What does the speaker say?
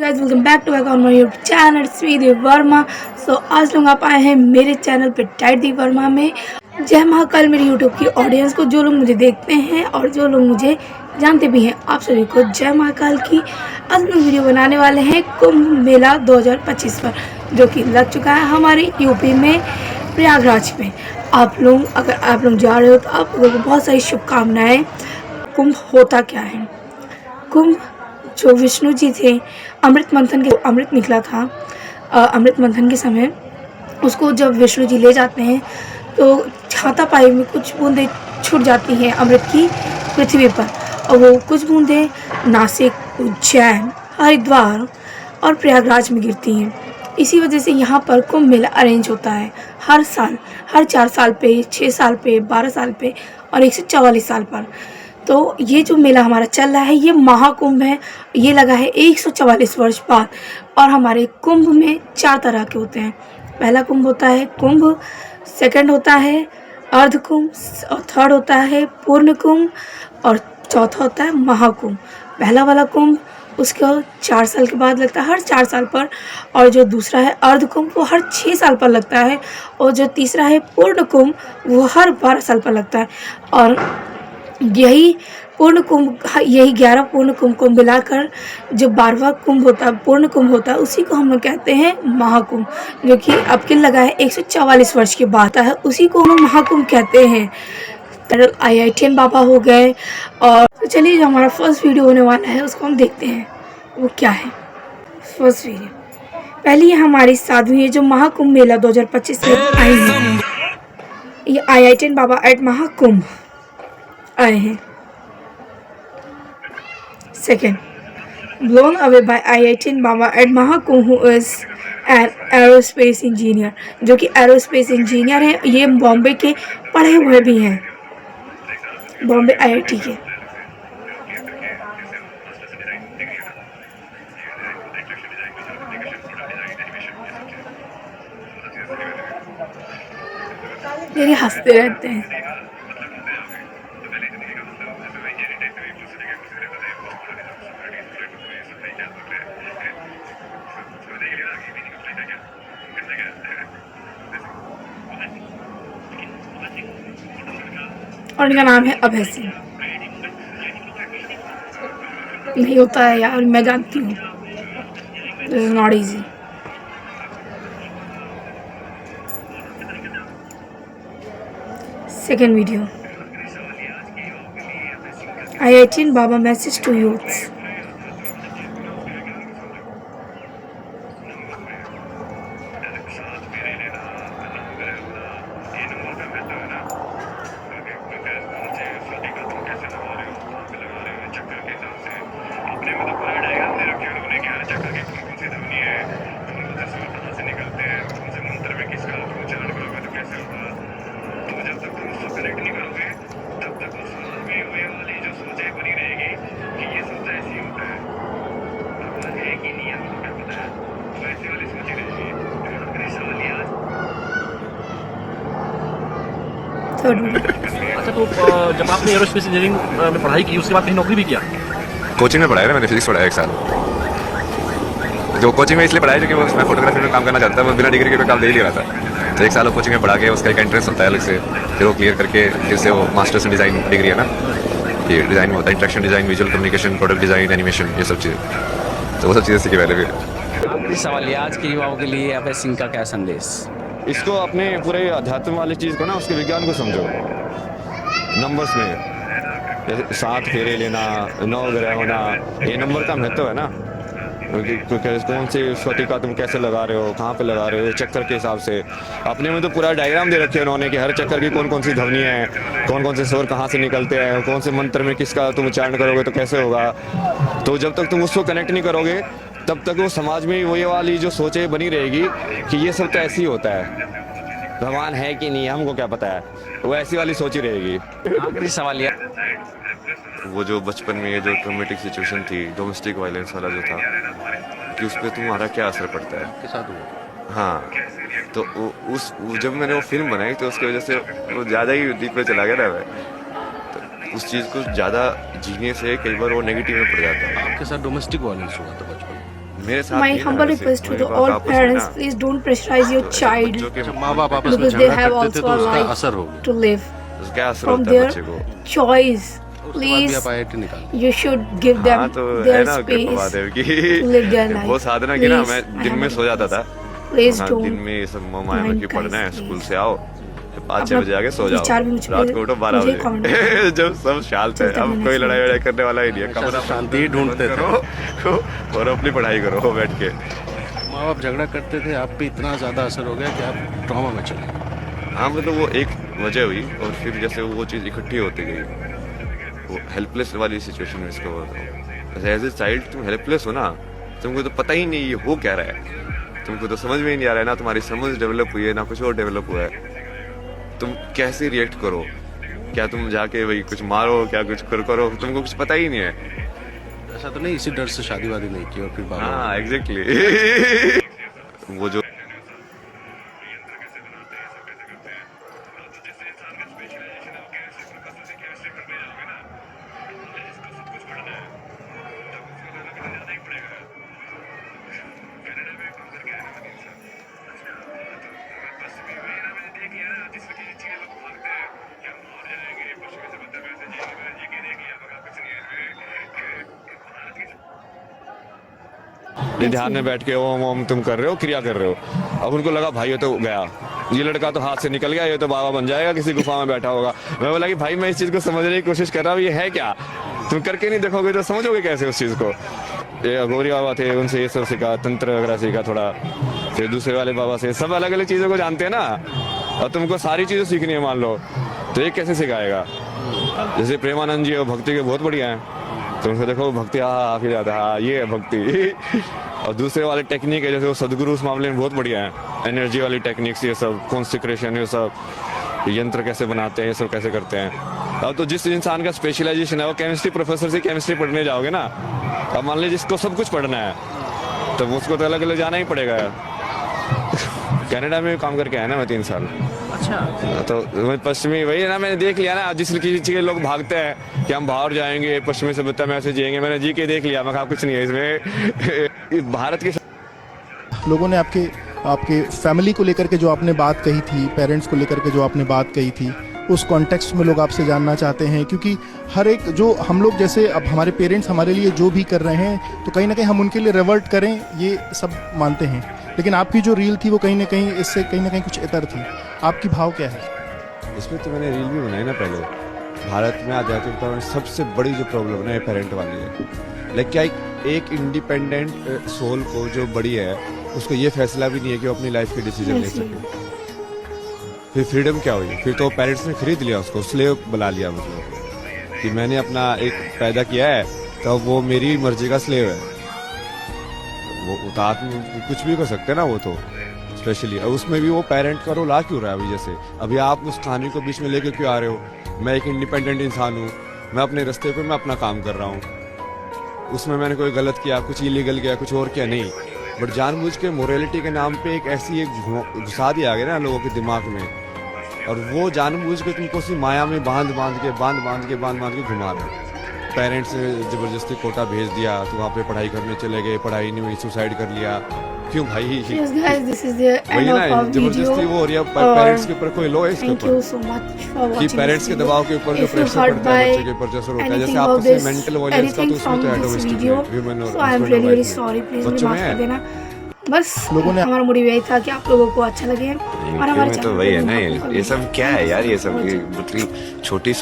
Guys, welcome back to back on my YouTube channel Shridev Varma. So आज लोग आप आए हैं मेरे चैनल पे टाइडी वर्मा में। जय महाकाल मेरी यूट्यूब की ऑडियंस को, जो लोग मुझे देखते हैं और जो लोग मुझे जानते भी हैं, आप सभी को जय महाकाल की। आज हम वीडियो बनाने वाले हैं कुंभ मेला 2025 पर, जो कि लग चुका है हमारे यूपी में प्रयागराज में। अगर आप लोग जा रहे हो तो आप लोगों को बहुत सारी शुभकामनाएँ। कुंभ होता क्या है? कुंभ जो विष्णु जी थे, अमृत निकला था। अमृत मंथन के समय उसको जब विष्णु जी ले जाते हैं तो हाथापाई में कुछ बूंदें छूट जाती हैं अमृत की पृथ्वी पर, और वो कुछ बूंदें नासिक, उज्जैन, हरिद्वार और प्रयागराज में गिरती हैं। इसी वजह से यहाँ पर कुंभ मेला अरेंज होता है हर साल, हर 4 साल पे, 6 साल पे, 12 साल पे और 144 साल पर। तो ये जो मेला हमारा चल रहा है ये महाकुंभ है। ये लगा है 144 वर्ष बाद। और हमारे कुंभ में 4 तरह के होते हैं। पहला कुंभ होता है कुंभ, सेकंड होता है अर्ध कुंभ, और थर्ड होता है पूर्ण कुंभ, और चौथा होता है महाकुंभ। पहला वाला कुंभ उसका 4 साल के बाद लगता है, हर 4 साल पर। और जो दूसरा है अर्ध कुंभ वो हर 6 साल पर लगता है। और जो तीसरा है पूर्ण कुंभ वो हर 12 साल पर लगता है। और यही 11 पूर्ण कुंभ को मिलाकर जो 12वां कुंभ होता है, पूर्ण कुंभ होता है, उसी को हम लोग कहते हैं महाकुंभ, जो कि अब के लगा है 144 वर्ष के बाद है, उसी को हम महाकुंभ कहते हैं। IITN बाबा हो गए। और तो चलिए, जो हमारा फर्स्ट वीडियो होने वाला है उसको हम देखते हैं वो क्या है। फर्स्ट वीडियो पहली हमारी साधु है जो महाकुंभ मेला 2025 में आई है। ये IITN बाबा एट महाकुंभ आए हैं। Second, blown away by IITN Baba at Mahakumbh, who is an aerospace engineer, जो कि एरोस्पेस इंजीनियर है। ये बॉम्बे के पढ़े हुए भी हैं, बॉम्बे IIT के। ये हंसते रहते हैं। और इनका नाम है अभय सिंह। नहीं होता है यार, मैं जानती हूँ। This is not easy. Second video, IITN Baba message to youths. अच्छा, तो जब आपने एरोस्पेस इंजीनियरिंग में पढ़ाई की, उसके बाद कहीं नौकरी भी किया? कोचिंग में पढ़ाया था मैंने, फिजिक्स पढ़ाया 1 साल। जो कोचिंग में इसलिए पढ़ाया क्योंकि मैं फोटोग्राफी में काम करना चाहता था, मैं बिना डिग्री के काम दे ही ले रहा था। तो 1 साल कोचिंग में पढ़ा के उसका एक एंट्रेंस होता है अलग से, फिर वो क्लियर करके फिर से वो मास्टर्स इन डिज़ाइन डिग्री है ना, ये डिज़ाइन में होता है, interaction design, visual communication, product design, animation, ये सब चीज़ें। तो वो सब चीज़ें सीखी पहले भी। आखिरी सवाल है, आज के युवाओं के लिए अभय सिंह का क्या संदेश? इसको अपने पूरे अध्यात्म वाली चीज़ को ना, उसके विज्ञान को समझो। नंबर्स में 7 फेरे लेना, 9 ग्रह होना, ये नंबर का महत्व है ना। कौन सी स्फटिका तुम कैसे लगा रहे हो, कहाँ पे लगा रहे हो, चक्कर के हिसाब से। अपने में तो पूरा डायग्राम दे रखे हैं उन्होंने कि हर चक्कर की कौन कौन सी ध्वनि है, कौन कौन से स्वर कहाँ से निकलते हैं, कौन से मंत्र में किसका तुम उच्चारण करोगे तो कैसे होगा। तो जब तक तुम उसको कनेक्ट नहीं करोगे तब तक वो समाज में वही वाली जो सोचे बनी रहेगी कि ये सब तो ऐसे ही होता है, भगवान है कि नहीं हमको क्या पता है, वो ऐसी वाली सोच ही रहेगी। आखिरी सवाल है, वो जो बचपन में ये जो ट्रॉमेटिक सिचुएशन थी, डोमेस्टिक वायलेंस वाला जो था, कि उस पर तुम्हारा क्या असर पड़ता है आपके साथ हुआ? हाँ, तो जब मैंने वो फिल्म बनाई तो उसकी वजह से वो ज़्यादा ही डीप में चला गया ना मैं, तो उस चीज़ को ज़्यादा जीने से कई बार वो नेगेटिव में पड़ जाता है। आपके साथ डोमेस्टिक वायलेंस हुआ था बचपन में? मेरे साथ My भी ना humble वैसे request to मेरे the पास all आपस में parents, ना please don't pressurize your child बच्चों के माँ बाप आपस में because they झगड़ा have करते also थे तो a उसका life असर हो गया। to live क्या असर from होता है their बच्चे को? choice. उसके बाद भी Please, आप IIT निकाल। you should give them हाँ तो है their ना space महादेव की to live their life. वो साधना की ना Please, मैं I दिन have में a सो जाता था। Please हाँ, don't दिन में ये सब माया में mind, कि guys, पढ़ना है, please. स्कूल से आओ 5-6 अपना बजे आके सो जाओ, विचार भी मुझे रात को उठो 12 मुझे comment बजे जब सब शांत है, चलते अब रहना कोई चाहिए। लड़ाई वड़ाई करने वाला ही नहीं है, कमरा शांति ही ढूंढते थे। करो और अपनी पढ़ाई करो बैठ के। माँ बाप झगड़ा करते थे, आप पे इतना ज़्यादा असर हो गया कि आप ट्रॉमा में चले गए। हाँ मतलब वो एक वजह हुई और फिर जैसे वो चीज़ इकट्ठी होती गई, वो हेल्पलेस वाली सिचुएशन में इसको बोलता हूँ। एज ए चाइल्ड तुम हेल्पलेस हो ना, तुमको तो पता ही नहीं ये हो क्या रहा है, तुमको तो समझ में ही नहीं आ रहा है ना, तुम्हारी समझ डेवलप हुई है ना कुछ और डेवलप हुआ है, तुम कैसे रिएक्ट करो, क्या तुम जाके वही कुछ मारो, क्या कुछ करो, तुमको कुछ पता ही नहीं है। ऐसा तो नहीं इसी डर से शादी वादी नहीं की और फिर बाबा हाँ एग्जैक्टली वो जो ध्यान में बैठ के ओम ओम तुम कर रहे हो, क्रिया कर रहे हो। अब उनको लगा भाई ये तो गया, ये लड़का तो हाथ से निकल गया, ये तो बाबा बन जाएगा, किसी गुफा में बैठा होगा। मैं बोला कि भाई मैं इस चीज को समझने की कोशिश कर रहा हूँ, ये है क्या, तुम करके नहीं देखोगे तो समझोगे कैसे उस चीज को। ये अघोरी बाबा थे, उनसे ये सब सीखा, तंत्र वगैरह सीखा थोड़ा, फिर दूसरे वाले बाबा से, सब अलग अलग चीजों को जानते हैं ना, और तुमको सारी चीजें सीखनी है मान लो, तो ये कैसे सिखाएगा। जैसे प्रेमानंद जी और भक्ति के बहुत बढ़िया है, तो उनको देखो भक्ति आ फिर जाता है, ये है भक्ति। और दूसरे वाले टेक्निक है जैसे वो सदगुरु उस मामले में बहुत बढ़िया है, एनर्जी वाली टेक्निक्स, ये सब कॉन्सेक्रेशन, ये सब यंत्र कैसे बनाते हैं, ये सब कैसे करते हैं। अब तो जिस इंसान का स्पेशलाइजेशन है वो केमिस्ट्री प्रोफेसर से केमिस्ट्री पढ़ने जाओगे ना, अब मान लीजिए जिसको सब कुछ पढ़ना है तो उसको तो अलग अलग जाना ही पड़ेगा। कनाडा में काम करके आया ना मैं 3 साल। अच्छा तो मैं पश्चिमी वही है ना, मैंने देख लिया ना जिस चीज के लोग भागते हैं कि हम बाहर जाएंगे पश्चिमी सभ्यता में ऐसे जिएंगे, मैंने जी के देख लिया, मैं कहा कुछ नहीं है इसमें। भारत के लोगों ने आपके फैमिली को लेकर के जो आपने बात कही थी, पेरेंट्स को लेकर के जो आपने बात कही थी, उस कॉन्टेक्स्ट में लोग आपसे जानना चाहते हैं, क्योंकि हर एक जो हम लोग जैसे अब हमारे पेरेंट्स हमारे लिए जो भी कर रहे हैं तो कहीं ना कहीं हम उनके लिए रिवर्ट करें ये सब मानते हैं, लेकिन आपकी जो रील थी वो कहीं ना कहीं इससे कहीं ना कहीं कुछ इतर थी। आपकी भाव क्या है इसमें? तो मैंने रील भी बनाई ना पहले, भारत में आध्यात्मिकता में सबसे बड़ी जो प्रॉब्लम है पेरेंट वाली है। लाइक क्या एक इंडिपेंडेंट सोल को जो बड़ी है उसको ये फैसला भी नहीं है कि वो अपनी लाइफ के डिसीजन ले सके। फिर फ्रीडम क्या हुई? फिर तो पेरेंट्स ने खरीद लिया उसको, स्लेव बना लिया, मतलब कि मैंने अपना एक पैदा किया है तो वो मेरी मर्जी का स्लेव है। वो उतात में कुछ भी कर सकते हैं ना वो तो, स्पेशली उसमें भी वो पेरेंट का रोल आ क्यों रहा है अभी? जैसे अभी आप उस कहानी को बीच में लेके क्यों आ रहे हो? मैं एक इंडिपेंडेंट इंसान हूँ, मैं अपने रास्ते पे मैं अपना काम कर रहा हूँ, उसमें मैंने कोई गलत किया, कुछ इलीगल किया, कुछ और किया नहीं, बट जानबूझ के मोरालिटी के नाम पे एक ऐसी एक घुसा दिया गया ना लोगों के दिमाग में, और वो जानबूझ के तुमको उसी माया में बांध के घुमा रहे। पेरेंट्स ने जबरदस्ती कोटा भेज दिया तो वहाँ पे पढ़ाई करने चले गए, पढ़ाई नहीं हुई, सुसाइड कर लिया। क्यों भाई? Yes, guys, this is the वही end of ना, our जबरदस्ती video. वो हो रही है पेरेंट्स के ऊपर, कोई लो है इसके Thank ऊपर you so much for कि watching पेरेंट्स this के video. दबाव के ऊपर जो If you प्रेशर heard पड़ता है by बच्चे के ऊपर, जैसे होता है, जैसे anything आप of उसमें this, मेंटल वायलेंस का तो anything उसमें from तो है this डोमेस्टिक video, में, ह्यूमन और so I am हस्बैंड और really वाइफ really में। sorry, please मुझे बच्चों माफ में कर देना। बस लोगों ने हमारा मोटिव यही था कि आप लोगों को अच्छा लगे और हमारे तो चैनल वही है को ना, follow ये सब क्या है यार, ये सब करें। मतलब छोटी